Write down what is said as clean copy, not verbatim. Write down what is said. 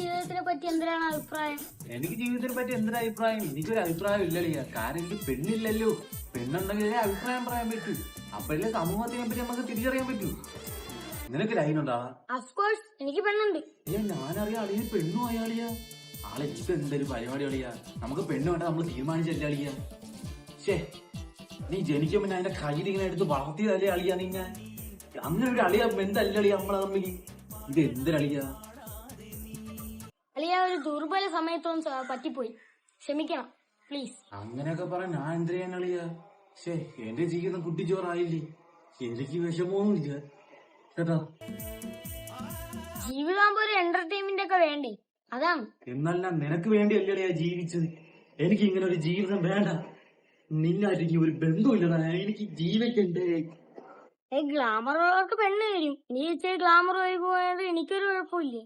ജീവിതത്തിനെ പറ്റി എന്തിനാണ് അഭിപ്രായം? എനിക്ക് ജീവിതത്തിനെ പറ്റി എന്തൊരു അഭിപ്രായം? എനിക്കൊരു അഭിപ്രായം ഇല്ലളിയ. കാരണം എനിക്ക് പെണ്ണില്ലല്ലോ. പെണ്ണുണ്ടെങ്കിലേ അഭിപ്രായം പറയാൻ പറ്റൂ. അപ്പോഴല്ലേ സമൂഹത്തിനെ പറ്റി നമുക്ക് തിരിച്ചറിയാൻ പറ്റൂ. നിനക്ക് ലൈനുണ്ടാ? അഫ്കോഴ്സ് എനിക്ക് പെണ്ണുണ്ട്. ഞാനറിയാം അളിയ പെണ്ണും അയാളിയാ. ആളെ ഇപ്പൊ എന്തൊരു പരിപാടി അളിയാ. നമുക്ക് പെണ്ണ് വേണ്ട നമ്മൾ തീരുമാനിച്ചല്ലേ അളിയ. ശേ, നീ ജനിക്കുമ്പോ അതിന്റെ കയ്യിൽ ഇങ്ങനെ എടുത്ത് വളർത്തിയതല്ലേ അളിയാ നീ? ഞാൻ അങ്ങനെ ഒരു അളിയ ബന്ധല്ലേ അളിയ നമ്മളെ തമ്മിൽ? ഇത് എന്തൊരളിയ? അളിയ ഒരു ദുർബല സമയത്തൊന്നും പറ്റിപ്പോയി, ക്ഷമിക്കണം പ്ലീസ്. അങ്ങനെയൊക്കെ പറ, ഞാൻ എന്ത് ചെയ്യാൻ അളിയ? ശേ, എന്റെ ജീവിതം കുട്ടിച്ചോറായില്ലേ. എനിക്ക് വിഷമമൊന്നും ഇല്ല കേട്ടോ. ജീവിതാകുമ്പോ ഒരു എന്റർടൈൻമെന്റ് ഒക്കെ വേണ്ടേ, അതാണ്. എന്നല്ല നിനക്ക് വേണ്ടി അല്ലടിയാ ജീവിച്ചത്. എനിക്ക് ഇങ്ങനെ ഒരു ജീവിതം വേണ്ട. നിന്നായിട്ട് ഒരു ബന്ധമില്ലടാ. എനിക്ക് ജീവിക്കണ്ടേ. ഗ്ലാമറുള്ളവർക്ക് പെണ്ണ് വരും. നീ ഇച്ചിരി ഗ്ലാമർ ആയി പോയത് എനിക്കൊരു കുഴപ്പമില്ലേ.